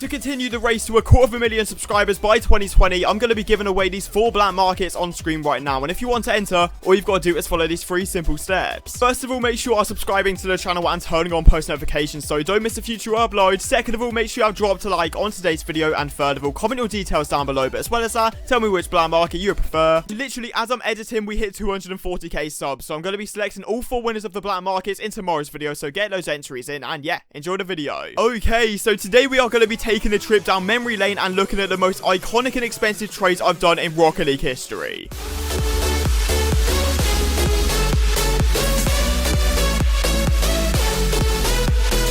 To continue the race to 250,000 subscribers by 2020, I'm going to be giving away these 4 black markets on screen right now. And if you want to enter, all you've got to do is follow these 3 simple steps. First of all, make sure you are subscribing to the channel and turning on post notifications so don't miss a future upload. Second of all, make sure you have dropped a like on today's video. And third of all, comment your details down below. But as well as that, tell me which black market you prefer. Literally, as I'm editing, we hit 240k subs. So I'm going to be selecting all 4 winners of the black markets in tomorrow's video. So get those entries in and yeah, enjoy the video. Okay, so today we are going to be taking a trip down memory lane and looking at the most iconic and expensive trades I've done in Rocket League history.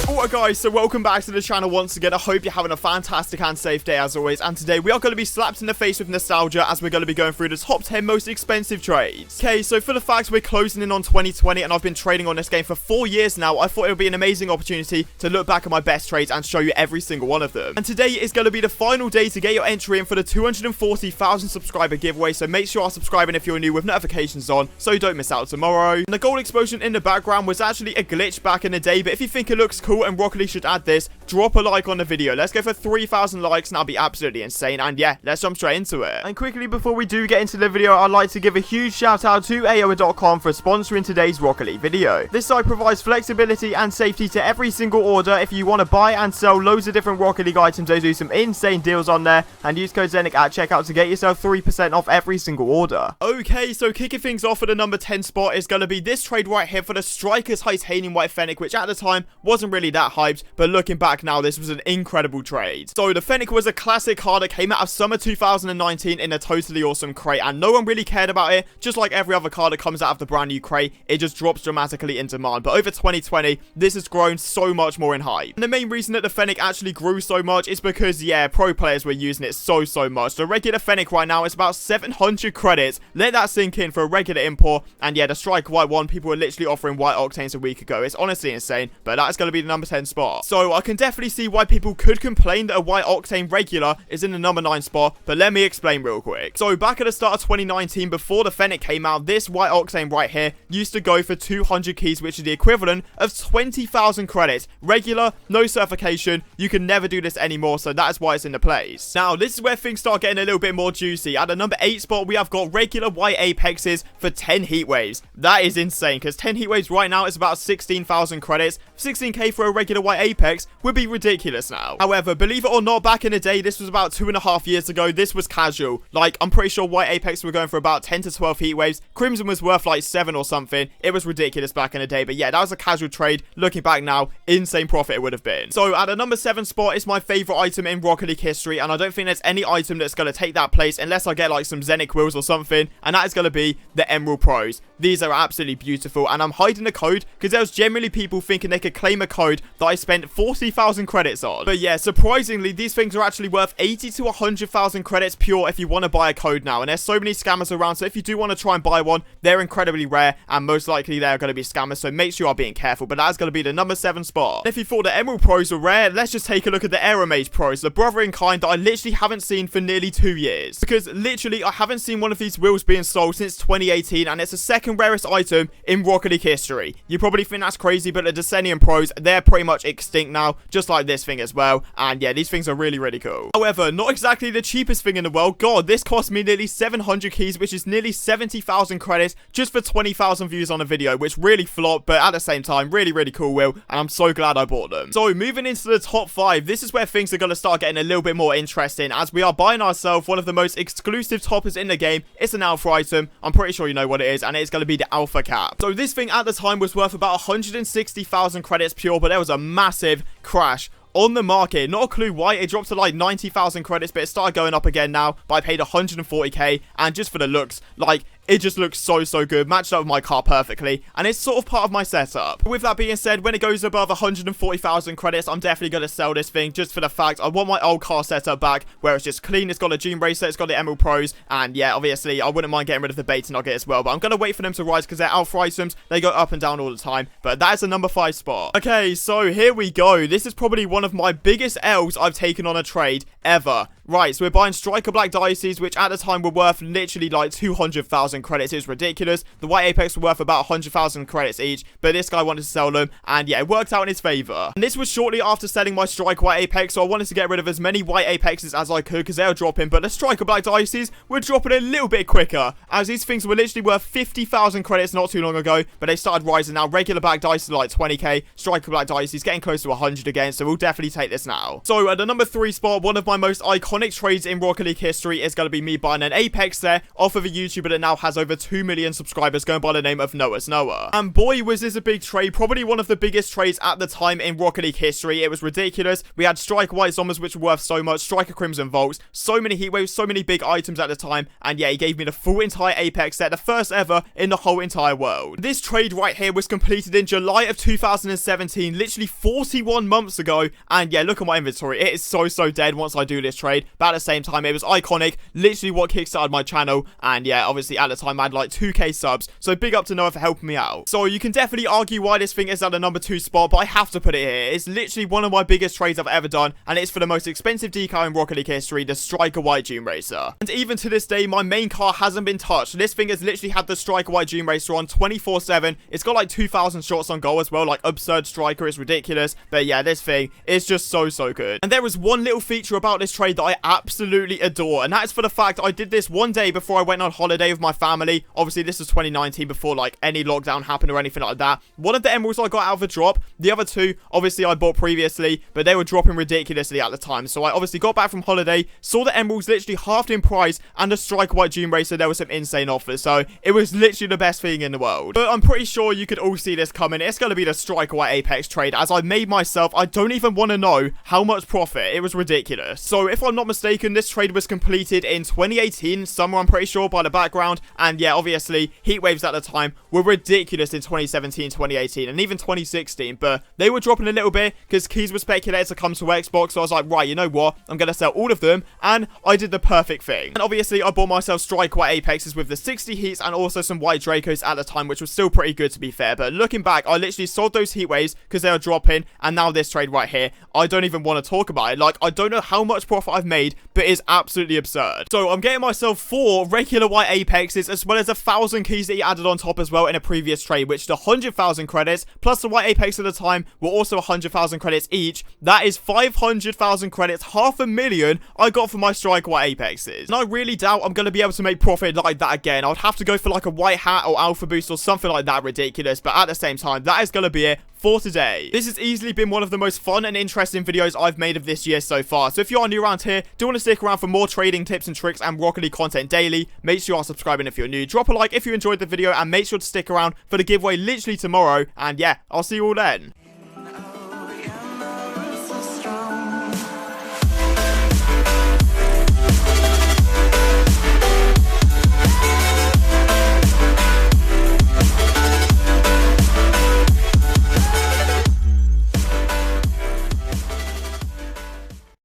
Alright guys, so welcome back to the channel once again. I hope you're having a fantastic and safe day as always, and today we are going to be slapped in the face with nostalgia as we're going to be going through the top 10 most expensive trades. Okay, so for the fact we're closing in on 2020 and I've been trading on this game for 4 years now, I thought it would be an amazing opportunity to look back at my best trades and show you every single one of them. And today is going to be the final day to get your entry in for the 240,000 subscriber giveaway, so make sure you are subscribing if you're new with notifications on so you don't miss out tomorrow. And the gold explosion in the background was actually a glitch back in the day, but if you think it looks cool and Rocket League should add this, drop a like on the video. Let's go for 3,000 likes and that'll be absolutely insane. And yeah, let's jump straight into it. And quickly before we do get into the video, I'd like to give a huge shout out to AOA.com for sponsoring today's Rocket League video. This site provides flexibility and safety to every single order. If you want to buy and sell loads of different Rocket League items, they do some insane deals on there, and use code ZENIC at checkout to get yourself 3% off every single order. Okay, so kicking things off at the number 10 spot is going to be this trade right here for the Strikers Titanium White Fennec, which at the time wasn't really that hyped, but looking back now, this was an incredible trade. So the Fennec was a classic card that came out of summer 2019 in a totally awesome crate, and no one really cared about it. Just like every other card that comes out of the brand new crate, it just drops dramatically in demand. But over 2020, this has grown so much more in hype. And the main reason that the Fennec actually grew so much is because, yeah, pro players were using it so much. The regular Fennec right now is about 700 credits. Let that sink in for a regular import. And yeah, the Striker White one, people were literally offering white octanes a week ago. It's honestly insane, but that's going to be the number 10 spot. So I can definitely see why people could complain that a white octane regular is in the number 9 spot, but let me explain real quick. So back at the start of 2019, before the Fennec came out, this white octane right here used to go for 200 keys, which is the equivalent of 20,000 credits. Regular, no certification, you can never do this anymore, so that is why it's in the place. Now, this is where things start getting a little bit more juicy. At the number 8 spot, we have got regular white apexes for 10 heat waves. That is insane, because 10 heat waves right now is about 16,000 credits. 16k for a regular white apex would be ridiculous now. However, believe it or not, back in the day, this was about 2.5 years ago, this was casual. Like, I'm pretty sure white apex were going for about 10 to 12 heat waves. Crimson was worth like 7 or something. It was ridiculous back in the day, but yeah, that was a casual trade. Looking back now, insane profit it would have been. So at the number 7 spot is my favorite item in Rocket League history, and I don't think there's any item that's going to take that place unless I get like some Zenic wheels or something, and that is going to be the Emerald Pros. These are absolutely beautiful, and I'm hiding the code because there was generally people thinking they could claim a code that I spent 40,000 credits on. But yeah, surprisingly, these things are actually worth 80 to 100,000 credits pure if you want to buy a code now. And there's so many scammers around, so if you do want to try and buy one, they're incredibly rare, and most likely they're going to be scammers, so make sure you are being careful. But that's going to be the number 7 spot. And if you thought the Emerald Pros were rare, let's just take a look at the Aeromage Pros, the brother in kind that I literally haven't seen for nearly 2 years. Because literally, I haven't seen one of these wheels being sold since 2018, and it's the second rarest item in Rocket League history. You probably think that's crazy, but the Decennium Pros, they're pretty much extinct now, just like this thing as well. And yeah, these things are really cool. However, not exactly the cheapest thing in the world. God, this cost me nearly 700 keys, which is nearly 70,000 credits just for 20,000 views on a video, which really flopped, but at the same time, really cool wheel, and I'm so glad I bought them. So moving into the top 5, this is where things are going to start getting a little bit more interesting, as we are buying ourselves one of the most exclusive toppers in the game. It's an alpha item. I'm pretty sure you know what it is, and it's going to be the Alpha Cap. So this thing at the time was worth about 160,000 credits pure, but there was a massive crash on the market. Not a clue why. It dropped to like 90,000 credits, but it started going up again now. But I paid 140k, and just for the looks, like, it just looks so good, matched up with my car perfectly, and it's sort of part of my setup. With that being said, when it goes above 140,000 credits, I'm definitely going to sell this thing, just for the fact I want my old car setup back, where it's just clean. It's got a Gene Racer, it's got the Emerald Pros, and yeah, obviously, I wouldn't mind getting rid of the Beta Nugget as well, but I'm going to wait for them to rise, because they're alpha items. They go up and down all the time, but that is the number 5 spot. Okay, so here we go. This is probably one of my biggest L's I've taken on a trade ever. Right, so we're buying Striker Black Dices, which at the time were worth literally like 200,000 credits. It was ridiculous. The White Apex were worth about 100,000 credits each, but this guy wanted to sell them, and yeah, it worked out in his favor. And this was shortly after selling my Striker White Apex, so I wanted to get rid of as many White Apexes as I could, because they were dropping, but the Striker Black Dices were dropping a little bit quicker, as these things were literally worth 50,000 credits not too long ago, but they started rising now. Regular Black Dices are like 20k, Striker Black Dices getting close to 100 again, so we'll definitely take this now. So at the number 3 spot, one of my most iconic trades in Rocket League history is going to be me buying an Apex there off of a YouTuber that now has over 2 million subscribers, going by the name of Noah's Noah. And boy, was this a big trade, probably one of the biggest trades at the time in Rocket League history. It was ridiculous. We had Striker White Zombies, which were worth so much, Striker Crimson Volts, so many heat waves, so many big items at the time, and yeah, he gave me the full entire Apex set, the first ever in the whole entire world. This trade right here was completed in July of 2017, literally 41 months ago, and yeah, look at my inventory. It is so dead once I do this trade, but at the same time, it was iconic, literally what kickstarted my channel, and yeah, obviously at the time I had like 2k subs, so big up to Noah for helping me out. So you can definitely argue why this thing is at the number 2 spot, but I have to put it here. It's literally one of my biggest trades I've ever done, and it's for the most expensive decal in Rocket League history, the Striker White Doom Racer. And even to this day, my main car hasn't been touched. This thing has literally had the Striker White Doom Racer on 24/7. It's got like 2,000 shots on goal as well, like absurd striker. It's ridiculous, but yeah, this thing is just so good. And there was one little feature about this trade that I absolutely adore, and that is for the fact I did this one day before I went on holiday with my family. Obviously, this was 2019, before like any lockdown happened or anything like that. One of the emeralds I got out of a drop, the other two, obviously I bought previously, but they were dropping ridiculously at the time. So I obviously got back from holiday, saw the emeralds literally halved in price, and the Striker White Doom Racer, there were some insane offers. So it was literally the best thing in the world. But I'm pretty sure you could all see this coming. It's going to be the Striker White Apex trade, as I made myself, I don't even want to know how much profit. It was ridiculous. So if I'm not mistaken, this trade was completed in 2018, summer, I'm pretty sure, by the background. And yeah, obviously, heat waves at the time were ridiculous in 2017, 2018, and even 2016. But they were dropping a little bit because keys were speculated to come to Xbox. So I was like, right, you know what? I'm going to sell all of them. And I did the perfect thing. And obviously, I bought myself Striker White Apexes with the 60 heats and also some White Dracos at the time, which was still pretty good to be fair. But looking back, I literally sold those heat waves because they were dropping. And now this trade right here, I don't even want to talk about it. Like, I don't know how much profit I've made, but it's absolutely absurd. So I'm getting myself 4 regular White Apexes, as well as 1,000 keys that he added on top as well in a previous trade, which the 100,000 credits plus the White Apex at the time were also 100,000 credits each. That is 500,000 credits, 500,000 I got for my Striker White Apexes. And I really doubt I'm going to be able to make profit like that again. I would have to go for like a white hat or alpha boost or something like that ridiculous, but at the same time, that is going to be it for today. This has easily been one of the most fun and interesting videos I've made of this year so far. So if you are new around here, do want to stick around for more trading tips and tricks and Rocket League content daily, make sure you are subscribing if you're new. Drop a like if you enjoyed the video, and make sure to stick around for the giveaway literally tomorrow. And yeah, I'll see you all then.